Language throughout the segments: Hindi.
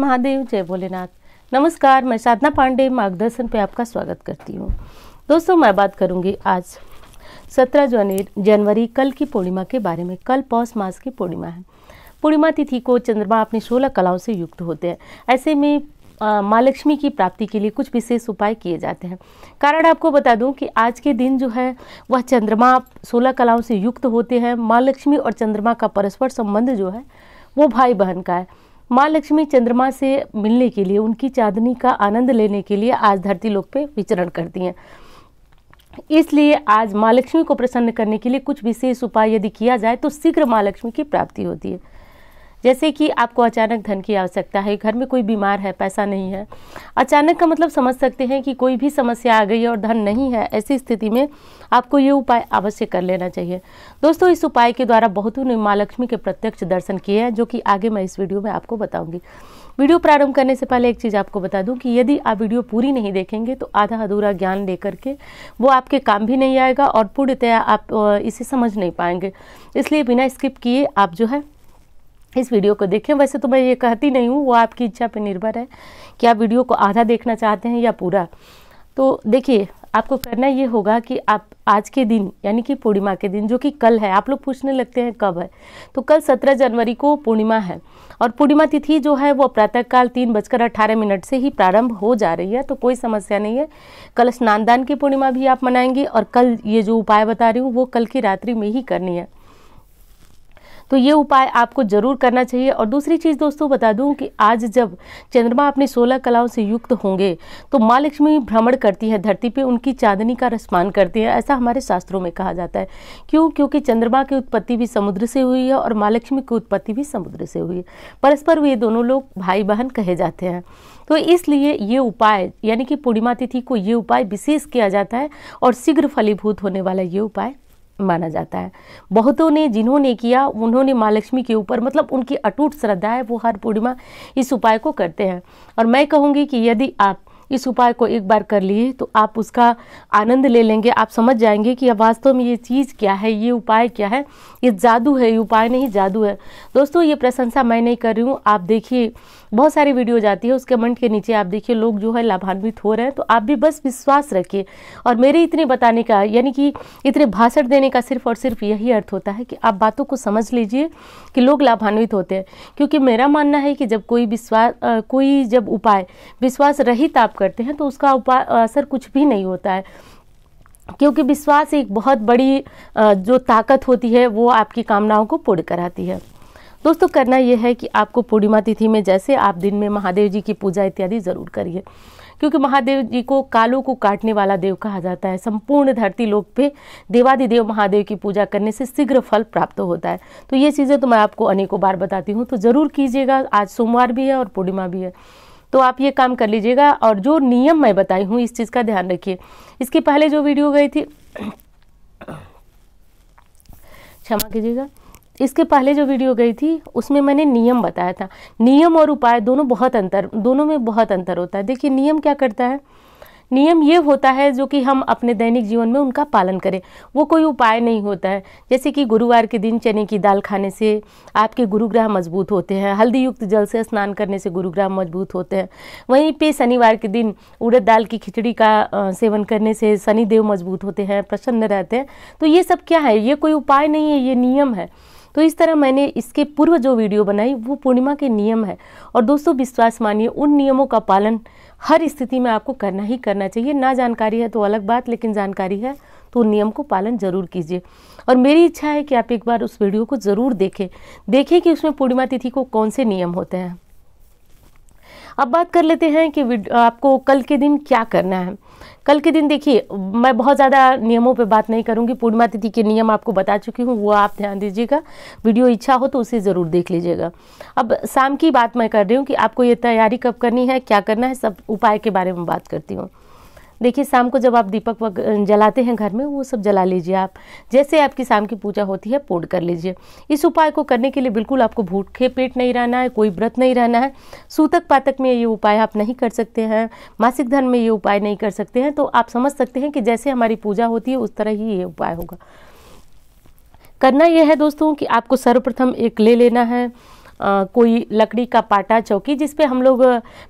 महादेव, जय भोलेनाथ। नमस्कार, मैं साधना पांडे मार्गदर्शन पे आपका स्वागत करती हूँ। दोस्तों, मैं बात करूँगी आज 17 जनवरी कल की पूर्णिमा के बारे में। कल पौष मास की पूर्णिमा है। पूर्णिमा तिथि को चंद्रमा अपनी 16 कलाओं से युक्त होते हैं। ऐसे में माँ लक्ष्मी की प्राप्ति के लिए कुछ विशेष उपाय किए जाते हैं। कारण आपको बता दूं कि आज के दिन जो है वह चंद्रमा 16 कलाओं से युक्त होते हैं। माँ लक्ष्मी और चंद्रमा का परस्पर संबंध जो है वो भाई बहन का है। माँ लक्ष्मी चंद्रमा से मिलने के लिए, उनकी चांदनी का आनंद लेने के लिए आज धरती लोक पे विचरण करती हैं। इसलिए आज माँ लक्ष्मी को प्रसन्न करने के लिए कुछ विशेष उपाय यदि किया जाए तो शीघ्र माँ लक्ष्मी की प्राप्ति होती है। जैसे कि आपको अचानक धन की आवश्यकता है, घर में कोई बीमार है, पैसा नहीं है। अचानक का मतलब समझ सकते हैं कि कोई भी समस्या आ गई है और धन नहीं है। ऐसी स्थिति में आपको ये उपाय अवश्य कर लेना चाहिए। दोस्तों, इस उपाय के द्वारा बहुतों ने माँ लक्ष्मी के प्रत्यक्ष दर्शन किए हैं, जो कि आगे मैं इस वीडियो में आपको बताऊंगी। वीडियो प्रारंभ करने से पहले एक चीज़ आपको बता दूं कि यदि आप वीडियो पूरी नहीं देखेंगे तो आधा अधूरा ज्ञान लेकर के वो आपके काम भी नहीं आएगा और पूर्णतया आप इसे समझ नहीं पाएंगे। इसलिए बिना स्किप किए आप जो है इस वीडियो को देखें। वैसे तो मैं ये कहती नहीं हूँ, वो आपकी इच्छा पर निर्भर है कि आप वीडियो को आधा देखना चाहते हैं या पूरा। तो देखिए, आपको करना ये होगा कि आप आज के दिन यानी कि पूर्णिमा के दिन, जो कि कल है, आप लोग पूछने लगते हैं कब है, तो कल 17 जनवरी को पूर्णिमा है और पूर्णिमा तिथि जो है वो प्रातःकाल 3:18 से ही प्रारंभ हो जा रही है। तो कोई समस्या नहीं है। कल स्नानदान की पूर्णिमा भी आप मनाएंगे और कल ये जो उपाय बता रही हूँ वो कल की रात्रि में ही करनी है। तो ये उपाय आपको जरूर करना चाहिए। और दूसरी चीज़ दोस्तों बता दूं कि आज जब चंद्रमा अपनी 16 कलाओं से युक्त होंगे तो माँ लक्ष्मी भ्रमण करती है धरती पे, उनकी चांदनी का रसमान करती है। ऐसा हमारे शास्त्रों में कहा जाता है। क्योंकि चंद्रमा की उत्पत्ति भी समुद्र से हुई है और माँ लक्ष्मी की उत्पत्ति भी समुद्र से हुई है। परस्पर वे दोनों लोग भाई बहन कहे जाते हैं। तो इसलिए ये उपाय यानी कि पूर्णिमा तिथि को ये उपाय विशेष किया जाता है और शीघ्र फलीभूत होने वाला ये उपाय माना जाता है। बहुतों ने जिन्होंने किया उन्होंने माँ लक्ष्मी के ऊपर, मतलब उनकी अटूट श्रद्धा है, वो हर पूर्णिमा इस उपाय को करते हैं। और मैं कहूँगी कि यदि आप इस उपाय को एक बार कर लिए तो आप उसका आनंद ले लेंगे। आप समझ जाएंगे कि वास्तव में ये चीज़ क्या है, ये उपाय क्या है। ये जादू है, ये उपाय नहीं जादू है। दोस्तों, ये प्रशंसा मैं नहीं कर रही हूँ। आप देखिए, बहुत सारी वीडियो जाती है, उस कमेंट के नीचे आप देखिए लोग जो है लाभान्वित हो रहे हैं। तो आप भी बस विश्वास रखिए। और मेरे इतने बताने का यानी कि इतने भाषण देने का सिर्फ और सिर्फ यही अर्थ होता है कि आप बातों को समझ लीजिए कि लोग लाभान्वित होते हैं। क्योंकि मेरा मानना है कि जब कोई जब उपाय विश्वास रहित आप करते हैं तो उसका उपाय असर कुछ भी नहीं होता है। क्योंकि विश्वास एक बहुत बड़ी जो ताकत होती है वो आपकी कामनाओं को पूर्ण कराती है। दोस्तों, करना यह है कि आपको पूर्णिमा तिथि में जैसे आप दिन में महादेव जी की पूजा इत्यादि ज़रूर करिए। क्योंकि महादेव जी को कालों को काटने वाला देव कहा जाता है। संपूर्ण धरती लोक पे देवादिदेव महादेव की पूजा करने से शीघ्र फल प्राप्त होता है। तो ये चीज़ें तो मैं आपको अनेकों बार बताती हूँ, तो ज़रूर कीजिएगा। आज सोमवार भी है और पूर्णिमा भी है, तो आप ये काम कर लीजिएगा। और जो नियम मैं बताई हूँ इस चीज़ का ध्यान रखिए। इसके पहले जो वीडियो गई थी, क्षमा कीजिएगा, इसके पहले जो वीडियो गई थी उसमें मैंने नियम बताया था। नियम और उपाय दोनों में बहुत अंतर होता है। देखिए, नियम क्या करता है, नियम ये होता है जो कि हम अपने दैनिक जीवन में उनका पालन करें। वो कोई उपाय नहीं होता है। जैसे कि गुरुवार के दिन चने की दाल खाने से आपके गुरुग्रह मजबूत होते हैं। हल्दी युक्त जल से स्नान करने से गुरुग्रह मजबूत होते हैं। वहीं पे शनिवार के दिन उड़द दाल की खिचड़ी का सेवन करने से शनिदेव मजबूत होते हैं, प्रसन्न रहते हैं। तो ये सब क्या है, ये कोई उपाय नहीं है, ये नियम है। तो इस तरह मैंने इसके पूर्व जो वीडियो बनाई वो पूर्णिमा के नियम है। और दोस्तों, विश्वास मानिए, उन नियमों का पालन हर स्थिति में आपको करना ही करना चाहिए। ना जानकारी है तो अलग बात, लेकिन जानकारी है तो उन नियम को पालन जरूर कीजिए। और मेरी इच्छा है कि आप एक बार उस वीडियो को ज़रूर देखें कि उसमें पूर्णिमा तिथि को कौन से नियम होते हैं। अब बात कर लेते हैं कि आपको कल के दिन क्या करना है। कल के दिन देखिए, मैं बहुत ज़्यादा नियमों पे बात नहीं करूँगी। पूर्णिमा तिथि के नियम आपको बता चुकी हूँ, वो आप ध्यान दीजिएगा। वीडियो इच्छा हो तो उसे ज़रूर देख लीजिएगा। अब शाम की बात मैं कर रही हूँ कि आपको ये तैयारी कब करनी है, क्या करना है, सब उपाय के बारे में बात करती हूँ। देखिए, शाम को जब आप दीपक जलाते हैं घर में, वो सब जला लीजिए। आप जैसे आपकी शाम की पूजा होती है पूर्ण कर लीजिए। इस उपाय को करने के लिए बिल्कुल आपको भूखे पेट नहीं रहना है, कोई व्रत नहीं रहना है। सूतक पातक में ये उपाय आप नहीं कर सकते हैं, मासिक धर्म में ये उपाय नहीं कर सकते हैं। तो आप समझ सकते हैं कि जैसे हमारी पूजा होती है उस तरह ही ये उपाय होगा। करना यह है दोस्तों कि आपको सर्वप्रथम एक ले लेना है कोई लकड़ी का पाटा, चौकी, जिस पे हम लोग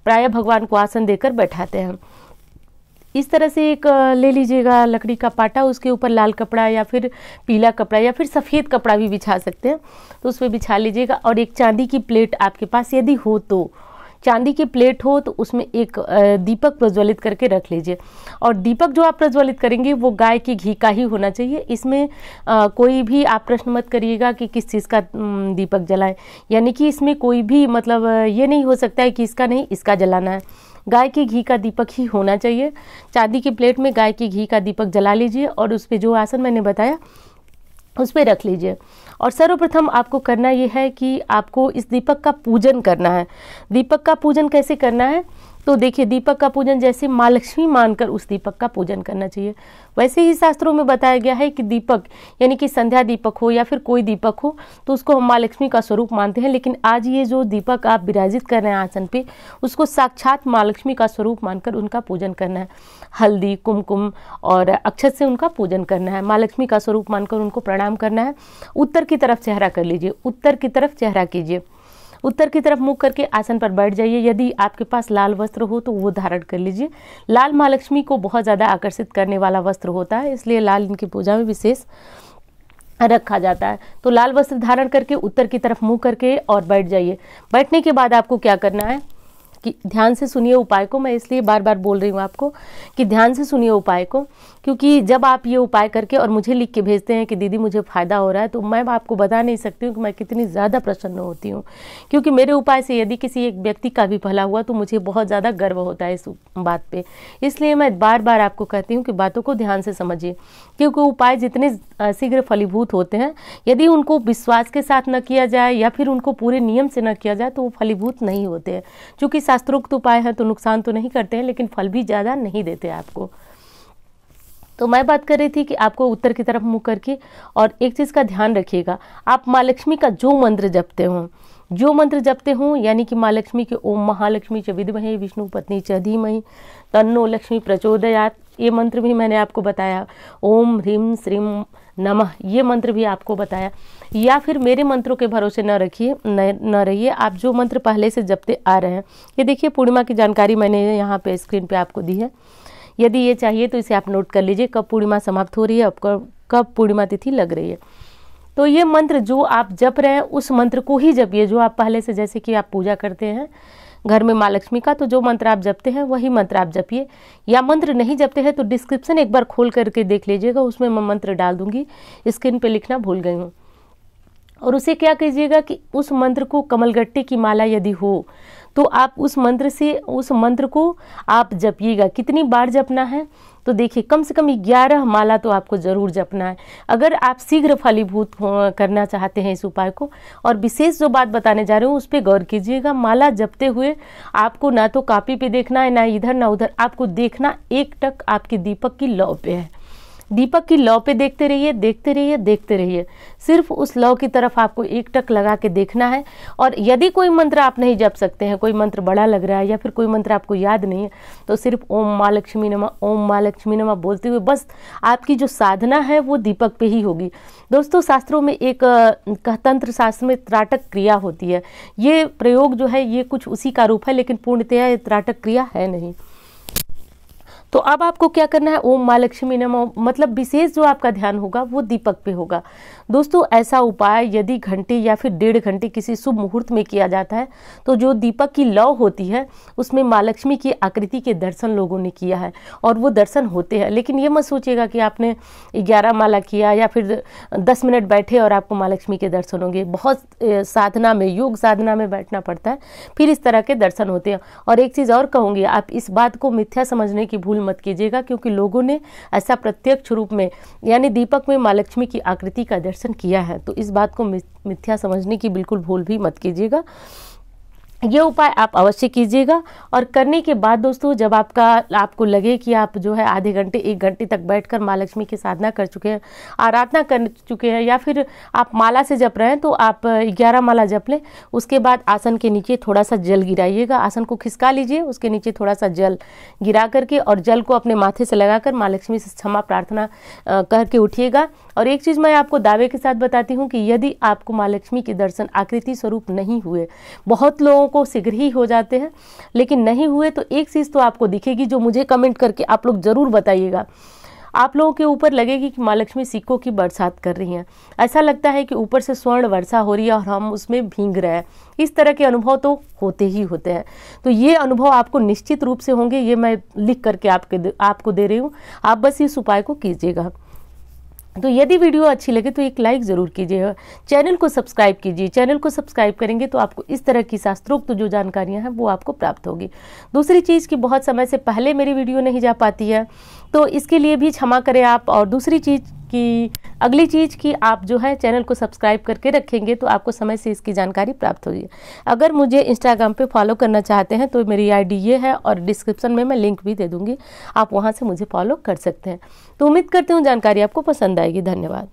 प्रायः भगवान को आसन देकर बैठाते हैं। इस तरह से एक ले लीजिएगा लकड़ी का पाटा, उसके ऊपर लाल कपड़ा या फिर पीला कपड़ा या फिर सफ़ेद कपड़ा भी बिछा सकते हैं, तो उस पर बिछा लीजिएगा। और एक चांदी की प्लेट आपके पास यदि हो तो, चांदी की प्लेट हो तो उसमें एक दीपक प्रज्वलित करके रख लीजिए। और दीपक जो आप प्रज्वलित करेंगे वो गाय के घी का ही होना चाहिए। इसमें कोई भी आप प्रश्न मत करिएगा कि किस चीज़ का दीपक जलाएं, यानी कि इसमें कोई भी मतलब ये नहीं हो सकता है कि इसका नहीं इसका जलाना है। गाय के घी का दीपक ही होना चाहिए। चांदी की प्लेट में गाय के घी का दीपक जला लीजिए और उस पर जो आसन मैंने बताया उस पर रख लीजिए। और सर्वप्रथम आपको करना ये है कि आपको इस दीपक का पूजन करना है। दीपक का पूजन कैसे करना है, तो देखिए, दीपक का पूजन जैसे माँ लक्ष्मी मानकर उस दीपक का पूजन करना चाहिए। वैसे ही शास्त्रों में बताया गया है कि दीपक यानी कि संध्या दीपक हो या फिर कोई दीपक हो तो उसको हम माँ लक्ष्मी का स्वरूप मानते हैं। लेकिन आज ये जो दीपक आप विराजित कर रहे हैं आसन पे, उसको साक्षात माँ लक्ष्मी का स्वरूप मानकर उनका पूजन करना है। हल्दी, कुमकुम और अक्षत से उनका पूजन करना है। माँ लक्ष्मी का स्वरूप मानकर उनको प्रणाम करना है। उत्तर की तरफ चेहरा कर लीजिए, उत्तर की तरफ चेहरा कीजिए, उत्तर की तरफ मुख करके आसन पर बैठ जाइए। यदि आपके पास लाल वस्त्र हो तो वो धारण कर लीजिए। लाल माँ लक्ष्मी को बहुत ज़्यादा आकर्षित करने वाला वस्त्र होता है, इसलिए लाल इनकी पूजा में विशेष रखा जाता है। तो लाल वस्त्र धारण करके उत्तर की तरफ मुँह करके और बैठ जाइए। बैठने के बाद आपको क्या करना है कि ध्यान से सुनिए उपाय को। मैं इसलिए बार बार बोल रही हूँ आपको कि ध्यान से सुनिए उपाय को, क्योंकि जब आप ये उपाय करके और मुझे लिख के भेजते हैं कि दीदी मुझे फ़ायदा हो रहा है, तो मैं आपको बता नहीं सकती हूँ कि मैं कितनी ज़्यादा प्रसन्न होती हूँ। क्योंकि मेरे उपाय से यदि किसी एक व्यक्ति का भी भला हुआ तो मुझे बहुत ज़्यादा गर्व होता है इस बात पे। इसलिए मैं बार बार आपको कहती हूँ कि बातों को ध्यान से समझिए, क्योंकि उपाय जितने शीघ्र फलीभूत होते हैं, यदि उनको विश्वास के साथ न किया जाए या फिर उनको पूरे नियम से न किया जाए तो वो फलीभूत नहीं होते हैं। चूँकि शास्त्रोक्त उपाय है तो नुकसान तो नहीं करते हैं, लेकिन फल भी ज़्यादा नहीं देते आपको। तो मैं बात कर रही थी कि आपको उत्तर की तरफ मुँह करके, और एक चीज़ का ध्यान रखिएगा, आप माँ लक्ष्मी का जो मंत्र जपते हों, जो मंत्र जपते हों, यानी कि माँ लक्ष्मी के ओम महालक्ष्मी च विद्महे विष्णु पत्नी च धीमहि तन्नो लक्ष्मी प्रचोदयात्, ये मंत्र भी मैंने आपको बताया। ओम ह्रीम श्रीम नमः, ये मंत्र भी आपको बताया। या फिर मेरे मंत्रों के भरोसे न रहिए, आप जो मंत्र पहले से जपते आ रहे हैं। ये देखिए, पूर्णिमा की जानकारी मैंने यहाँ पे स्क्रीन पे आपको दी है। यदि ये चाहिए तो इसे आप नोट कर लीजिए, कब पूर्णिमा समाप्त हो रही है, कब पूर्णिमा तिथि लग रही है। तो ये मंत्र जो आप जप रहे हैं उस मंत्र को ही जपिए, जो आप पहले से, जैसे कि आप पूजा करते हैं घर में माँ लक्ष्मी का, तो जो मंत्र आप जपते हैं वही मंत्र आप जपिए। या मंत्र नहीं जपते हैं तो डिस्क्रिप्शन एक बार खोल करके देख लीजिएगा, उसमें मैं मंत्र डाल दूंगी, स्क्रीन पे लिखना भूल गई हूँ। और उसे क्या कीजिएगा कि उस मंत्र को, कमलगट्टे की माला यदि हो तो आप उस मंत्र को आप जपिएगा। कितनी बार जपना है, तो देखिए, कम से कम 11 माला तो आपको ज़रूर जपना है, अगर आप शीघ्र फलीभूत करना चाहते हैं इस उपाय को। और विशेष जो बात बताने जा रहे हूँ उस पर गौर कीजिएगा। माला जपते हुए आपको ना तो कॉपी पे देखना है, ना इधर ना उधर, आपको देखना एक टक आपके दीपक की लौ पे है। दीपक की लौ पे देखते रहिए, देखते रहिए, देखते रहिए। सिर्फ उस लौ की तरफ आपको एक टक लगा के देखना है। और यदि कोई मंत्र आप नहीं जप सकते हैं, कोई मंत्र बड़ा लग रहा है या फिर कोई मंत्र आपको याद नहीं है, तो सिर्फ ओम माँ लक्ष्मी नमः, ओम माँ लक्ष्मी नमः बोलते हुए बस आपकी जो साधना है वो दीपक पे ही होगी। दोस्तों, शास्त्रों में एक तंत्र शास्त्र में त्राटक क्रिया होती है। ये प्रयोग जो है ये कुछ उसी का रूप है, लेकिन पूर्णतया ये त्राटक क्रिया है नहीं। तो अब आपको क्या करना है, ओम माँ लक्ष्मी नमः, मतलब विशेष जो आपका ध्यान होगा वो दीपक पे होगा। दोस्तों, ऐसा उपाय यदि घंटे या फिर 1.5 घंटे किसी शुभ मुहूर्त में किया जाता है तो जो दीपक की लौ होती है उसमें माँ लक्ष्मी की आकृति के दर्शन लोगों ने किया है, और वो दर्शन होते हैं। लेकिन ये मत सोचिएगा कि आपने 11 माला किया या फिर 10 मिनट बैठे और आपको माँ लक्ष्मी के दर्शन होंगे। बहुत साधना में, योग साधना में बैठना पड़ता है, फिर इस तरह के दर्शन होते हैं। और एक चीज़ और कहूँगी, आप इस बात को मिथ्या समझने की भूल मत कीजिएगा, क्योंकि लोगों ने ऐसा प्रत्यक्ष रूप में यानी दीपक में माँ लक्ष्मी की आकृति का दर्शन किया है। तो इस बात को मिथ्या समझने की बिल्कुल भूल भी मत कीजिएगा। ये उपाय आप अवश्य कीजिएगा। और करने के बाद दोस्तों जब आपको लगे कि आप जो है आधे घंटे 1 घंटे तक बैठकर माँ लक्ष्मी की साधना कर चुके हैं, आराधना कर चुके हैं, या फिर आप माला से जप रहे हैं तो आप 11 माला जप लें। उसके बाद आसन के नीचे थोड़ा सा जल गिराइएगा, आसन को खिसका लीजिए, उसके नीचे थोड़ा सा जल गिरा करके और जल को अपने माथे से लगाकर माँ लक्ष्मी से क्षमा प्रार्थना करके उठिएगा। और एक चीज़ मैं आपको दावे के साथ बताती हूँ कि यदि आपको माँ लक्ष्मी के दर्शन आकृति स्वरूप नहीं हुए, बहुत लोगों को शीघ्र ही हो जाते हैं, लेकिन नहीं हुए तो एक चीज़ तो आपको दिखेगी जो मुझे कमेंट करके आप लोग ज़रूर बताइएगा। आप लोगों के ऊपर लगेगी कि माँ लक्ष्मी सिक्कों की बरसात कर रही हैं, ऐसा लगता है कि ऊपर से स्वर्ण वर्षा हो रही है और हम उसमें भींग रहे हैं। इस तरह के अनुभव तो होते ही होते हैं। तो ये अनुभव आपको निश्चित रूप से होंगे, ये मैं लिख करके आपको दे रही हूँ। आप बस इस उपाय को कीजिएगा। तो यदि वीडियो अच्छी लगे तो एक लाइक ज़रूर कीजिएगा, चैनल को सब्सक्राइब कीजिए। चैनल को सब्सक्राइब करेंगे तो आपको इस तरह की शास्त्रोक्त जो जानकारियां हैं वो आपको प्राप्त होगी। दूसरी चीज़ कि बहुत समय से पहले मेरी वीडियो नहीं जा पाती है, तो इसके लिए भी क्षमा करें आप। और दूसरी चीज़ की अगली चीज़ कि आप जो है चैनल को सब्सक्राइब करके रखेंगे तो आपको समय से इसकी जानकारी प्राप्त होगी। अगर मुझे इंस्टाग्राम पे फॉलो करना चाहते हैं तो मेरी आईडी ये है और डिस्क्रिप्शन में मैं लिंक भी दे दूँगी, आप वहाँ से मुझे फॉलो कर सकते हैं। तो उम्मीद करती हूँ जानकारी आपको पसंद आएगी। धन्यवाद।